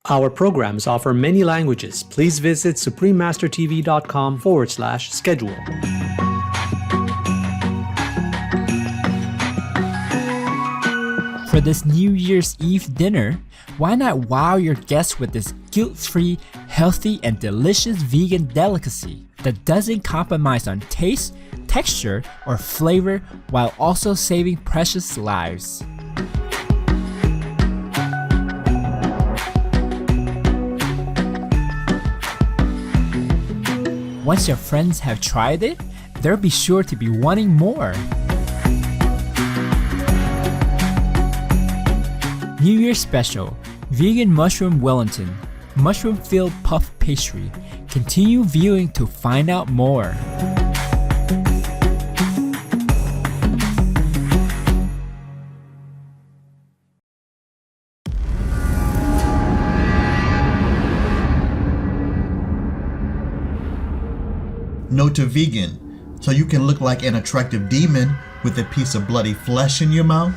Our programs offer many languages. Please visit suprememastertv.com/schedule. For this New Year's Eve dinner, why not wow your guests with this guilt-free, healthy, and delicious vegan delicacy that doesn't compromise on taste, texture, or flavor while also saving precious lives. Once your friends have tried it, they'll be sure to be wanting more. New Year's Special, Vegan Mushroom Wellington, Mushroom-Filled Puff Pastry. Continue viewing to find out more. No to vegan, so you can look like an attractive demon with a piece of bloody flesh in your mouth?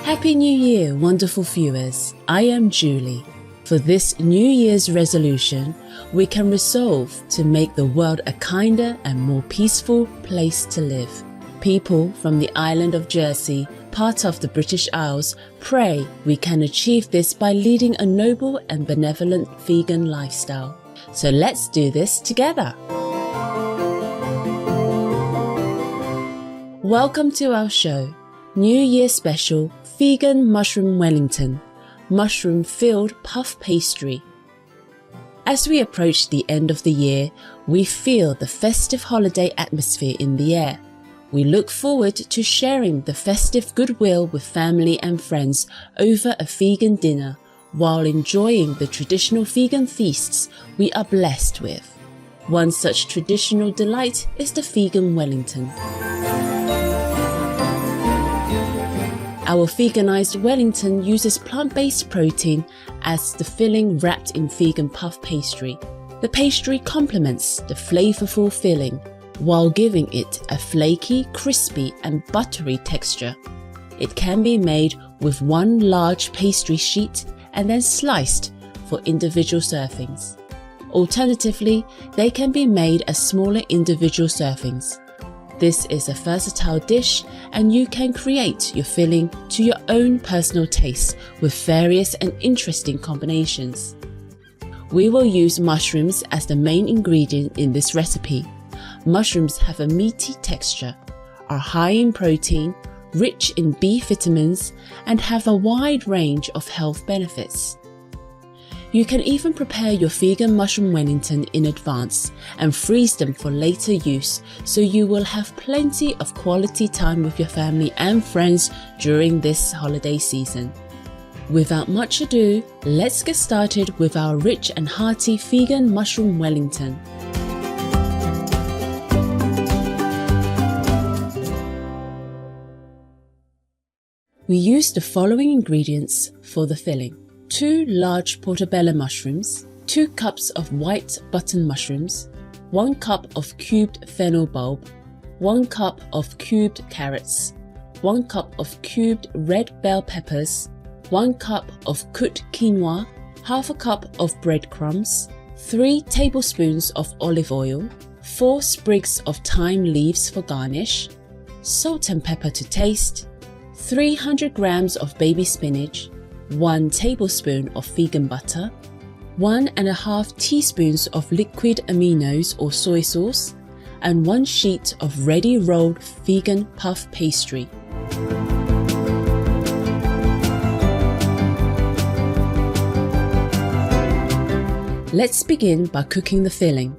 Happy New Year, wonderful viewers. I am Julie. For this New Year's resolution, we can resolve to make the world a kinder and more peaceful place to live. People from the island of Jersey, part of the British Isles, pray we can achieve this by leading a noble and benevolent vegan lifestyle. So let's do this together. Welcome to our show, New Year Special Vegan Mushroom Wellington, Mushroom-Filled Puff Pastry. As we approach the end of the year, we feel the festive holiday atmosphere in the air. We look forward to sharing the festive goodwill with family and friends over a vegan dinner while enjoying the traditional vegan feasts we are blessed with. One such traditional delight is the Vegan Wellington. Our veganized Wellington uses plant-based protein as the filling wrapped in vegan puff pastry. The pastry complements the flavorful filling while giving it a flaky, crispy and buttery texture. It can be made with one large pastry sheet and then sliced for individual servings. Alternatively, they can be made as smaller individual servings. This is a versatile dish and you can create your filling to your own personal taste with various and interesting combinations. We will use mushrooms as the main ingredient in this recipe. Mushrooms have a meaty texture, are high in protein, rich in B vitamins, and have a wide range of health benefits. You can even prepare your vegan mushroom Wellington in advance and freeze them for later use, so you will have plenty of quality time with your family and friends during this holiday season. Without much ado, let's get started with our rich and hearty vegan mushroom Wellington. We use the following ingredients for the filling: 2 large portobello mushrooms, 2 cups of white button mushrooms, 1 cup of cubed fennel bulb, 1 cup of cubed carrots, 1 cup of cubed red bell peppers, 1 cup of cooked quinoa, half a cup of breadcrumbs, 3 tablespoons of olive oil, 4 sprigs of thyme leaves for garnish, salt and pepper to taste, 300 grams of baby spinach, 1 tablespoon of vegan butter, 1.5 teaspoons of liquid aminos or soy sauce, and 1 sheet of ready rolled vegan puff pastry. Let's begin by cooking the filling.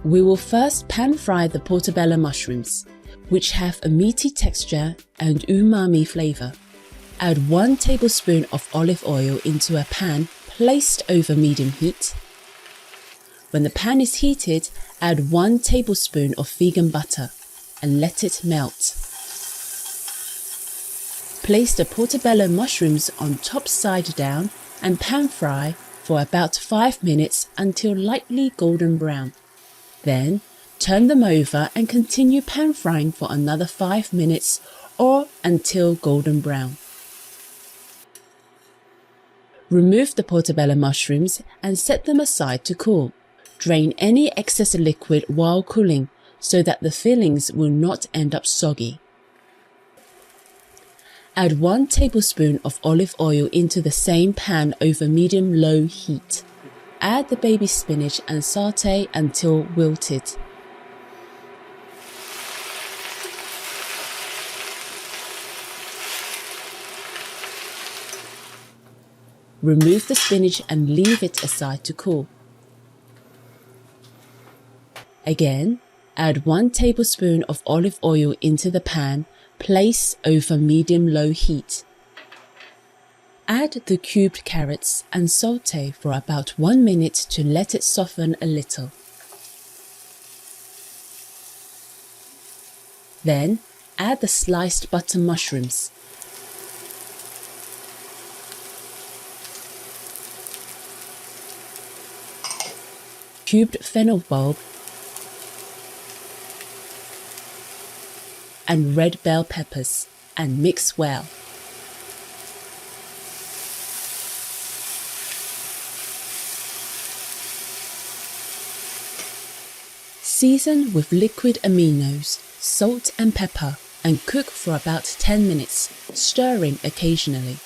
We will first pan fry the portobello mushrooms, which have a meaty texture and umami flavor. Add 1 tablespoon of olive oil into a pan placed over medium heat. When the pan is heated, add 1 tablespoon of vegan butter and let it melt. Place the portobello mushrooms on top side down and pan fry for about 5 minutes until lightly golden brown. Then Turn them over and continue pan frying for another 5 minutes or until golden brown. Remove the portobello mushrooms and set them aside to cool. Drain any excess liquid while cooling so that the fillings will not end up soggy. Add 1 tablespoon of olive oil into the same pan over medium-low heat. Add the baby spinach and sauté until wilted. Remove the spinach and leave it aside to cool. Again, add 1 tablespoon of olive oil into the pan, place over medium-low heat. Add the cubed carrots and sauté for about 1 minute to let it soften a little. Then, add the sliced button mushrooms. Cubed fennel bulb and red bell peppers and mix well. Season with liquid aminos, salt and pepper and cook for about 10 minutes, stirring occasionally.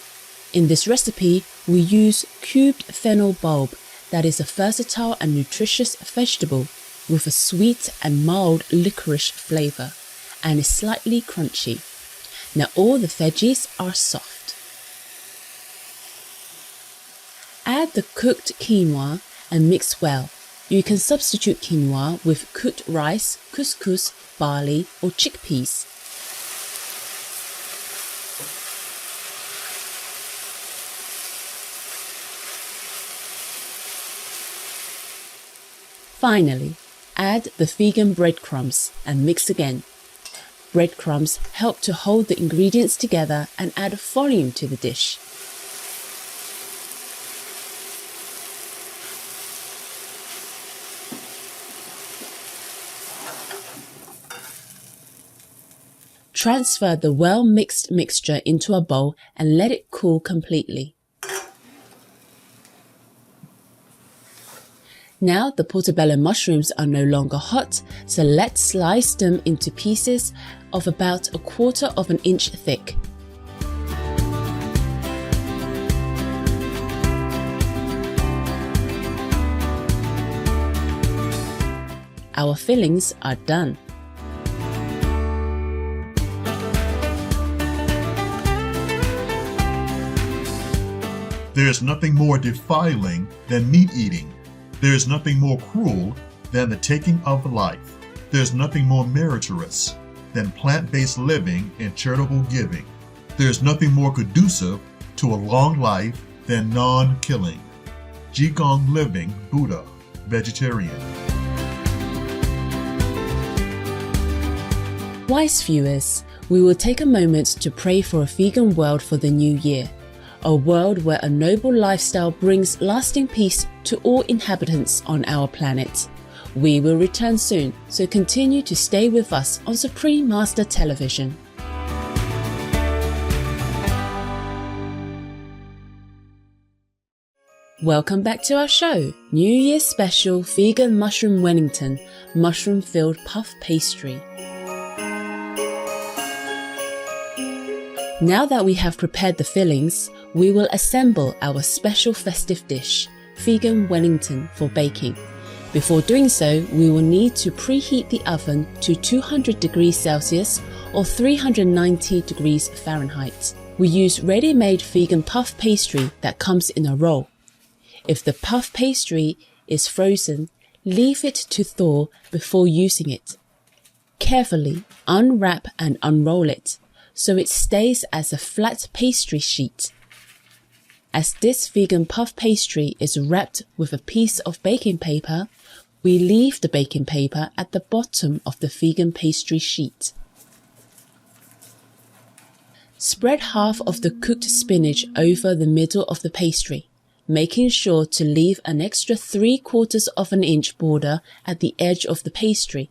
In this recipe, we use cubed fennel bulb that is a versatile and nutritious vegetable with a sweet and mild licorice flavor and is slightly crunchy. Now all the veggies are soft. Add the cooked quinoa and mix well. You can substitute quinoa with cooked rice, couscous, barley or chickpeas. Finally, add the vegan breadcrumbs and mix again. Breadcrumbs help to hold the ingredients together and add volume to the dish. Transfer the well-mixed mixture into a bowl and let it cool completely. Now the portobello mushrooms are no longer hot, so let's slice them into pieces of about 1/4 of an inch thick. Our fillings are done. There is nothing more defiling than meat eating. There is nothing more cruel than the taking of life. There is nothing more meritorious than plant-based living and charitable giving. There is nothing more conducive to a long life than non-killing. Qigong living, Buddha, vegetarian. Wise viewers, we will take a moment to pray for a vegan world for the new year. A world where a noble lifestyle brings lasting peace to all inhabitants on our planet. We will return soon, so continue to stay with us on Supreme Master Television. Welcome back to our show, New Year's special vegan mushroom Wellington, mushroom-filled puff pastry. Now that we have prepared the fillings, we will assemble our special festive dish, vegan Wellington, for baking. Before doing so, we will need to preheat the oven to 200 degrees Celsius or 390 degrees Fahrenheit. We use ready-made vegan puff pastry that comes in a roll. If the puff pastry is frozen, leave it to thaw before using it. Carefully unwrap and unroll it, so it stays as a flat pastry sheet. As this vegan puff pastry is wrapped with a piece of baking paper, we leave the baking paper at the bottom of the vegan pastry sheet. Spread half of the cooked spinach over the middle of the pastry, making sure to leave an extra 3/4 of an inch border at the edge of the pastry.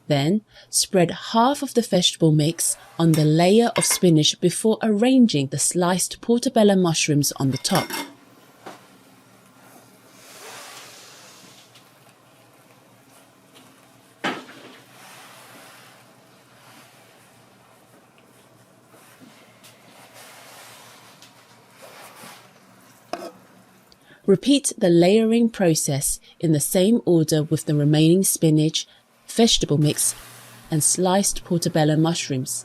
Then, spread half of the vegetable mix on the layer of spinach before arranging the sliced portobello mushrooms on the top. Repeat the layering process in the same order with the remaining spinach, vegetable mix, and sliced portobello mushrooms.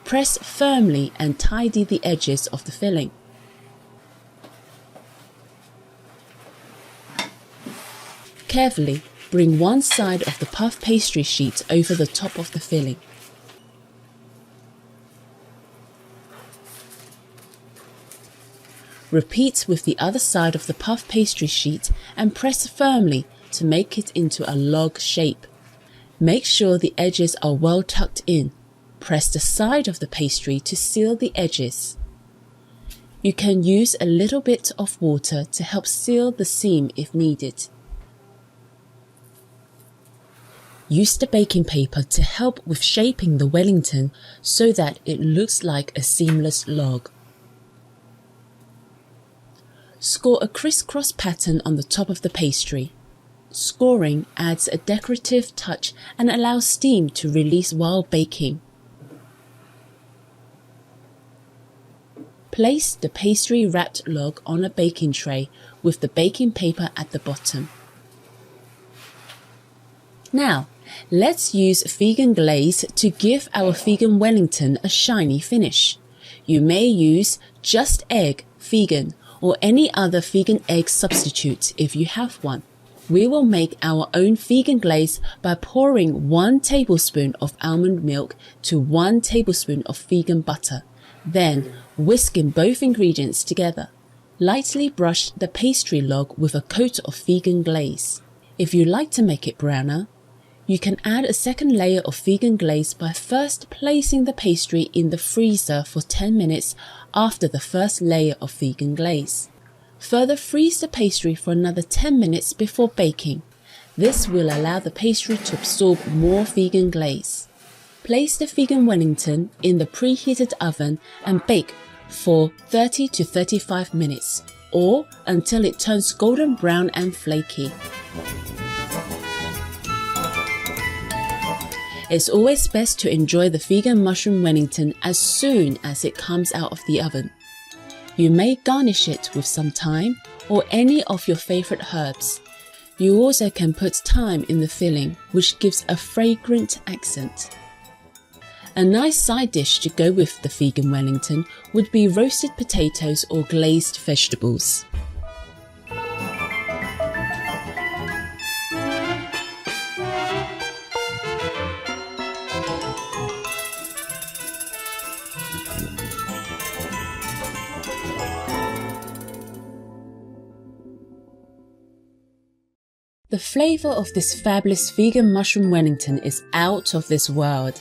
Press firmly and tidy the edges of the filling. Carefully bring one side of the puff pastry sheet over the top of the filling. Repeat with the other side of the puff pastry sheet and press firmly to make it into a log shape. Make sure the edges are well tucked in. Press the side of the pastry to seal the edges. You can use a little bit of water to help seal the seam if needed. Use the baking paper to help with shaping the Wellington so that it looks like a seamless log. Score a crisscross pattern on the top of the pastry. Scoring adds a decorative touch and allows steam to release while baking. Place the pastry wrapped log on a baking tray with the baking paper at the bottom. Now, let's use vegan glaze to give our vegan Wellington a shiny finish. You may use just egg, vegan, or any other vegan egg substitute if you have one. We will make our own vegan glaze by pouring 1 tablespoon of almond milk to 1 tablespoon of vegan butter. Then, whisking both ingredients together. Lightly brush the pastry log with a coat of vegan glaze. If you like to make it browner, you can add a second layer of vegan glaze by first placing the pastry in the freezer for 10 minutes after the first layer of vegan glaze. Further freeze the pastry for another 10 minutes before baking. This will allow the pastry to absorb more vegan glaze. Place the vegan Wellington in the preheated oven and bake for 30 to 35 minutes or until it turns golden brown and flaky. It's always best to enjoy the vegan mushroom Wellington as soon as it comes out of the oven. You may garnish it with some thyme or any of your favorite herbs. You also can put thyme in the filling, which gives a fragrant accent. A nice side dish to go with the vegan Wellington would be roasted potatoes or glazed vegetables. The flavour of this fabulous vegan mushroom Wellington is out of this world.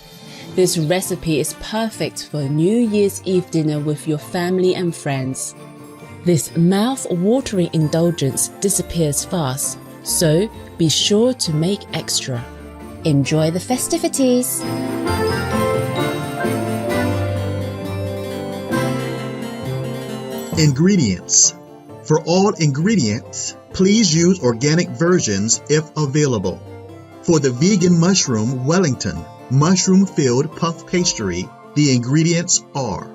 This recipe is perfect for a New Year's Eve dinner with your family and friends. This mouth-watering indulgence disappears fast, so be sure to make extra. Enjoy the festivities! Ingredients. For all ingredients, please use organic versions if available. For the vegan mushroom Wellington mushroom-filled puff pastry, the ingredients are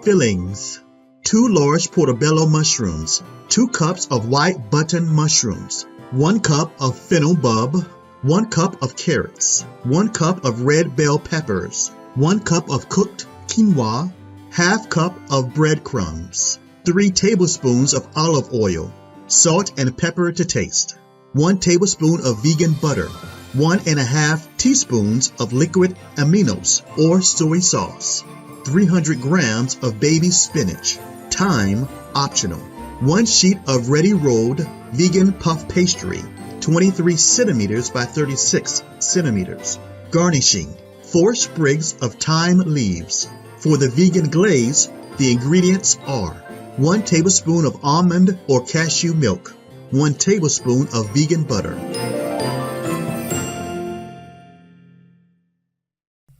fillings, 2 large portobello mushrooms, 2 cups of white button mushrooms, 1 cup of fennel bulb, 1 cup of carrots, 1 cup of red bell peppers, 1 cup of cooked quinoa, ½ cup of breadcrumbs, 3 tablespoons of olive oil, salt and pepper to taste, 1 tablespoon of vegan butter, 1½ teaspoons of liquid aminos or soy sauce, 300 grams of baby spinach, thyme optional, 1 sheet of ready rolled vegan puff pastry, 23 centimeters by 36 centimeters. Garnishing, 4 sprigs of thyme leaves. For the vegan glaze, the ingredients are 1 tablespoon of almond or cashew milk, 1 tablespoon of vegan butter.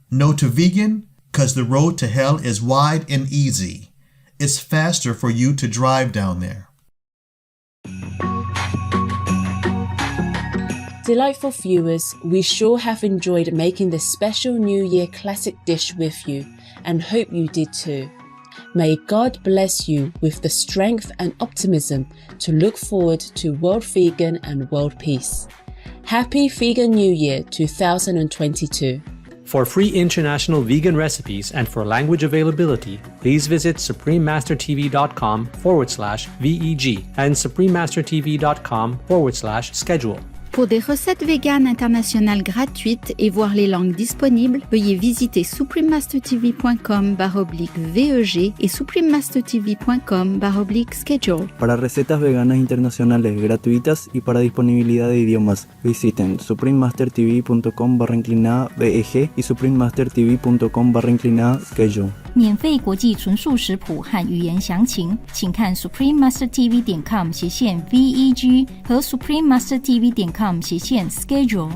No to vegan, 'cause the road to hell is wide and easy. It's faster for you to drive down there. Delightful viewers, we sure have enjoyed making this special New Year classic dish with you and hope you did too. May God bless you with the strength and optimism to look forward to World Vegan and World Peace. Happy Vegan New Year 2022. For free international vegan recipes and for language availability, please visit suprememastertv.com/VEG and suprememastertv.com/schedule. Pour des recettes véganes internationales gratuites et voir les langues disponibles, veuillez visiter suprememastertv.com/VEG et suprememastertv.com/schedule. Para recetas veganas internacionales gratuitas y para disponibilidad de idiomas, visiten suprememastertv.com/VEG y suprememastertv.com/schedule. 免费国际纯素食谱和语言详情，请看 suprememastertv.com/VEG 和 suprememastertv.com/schedule。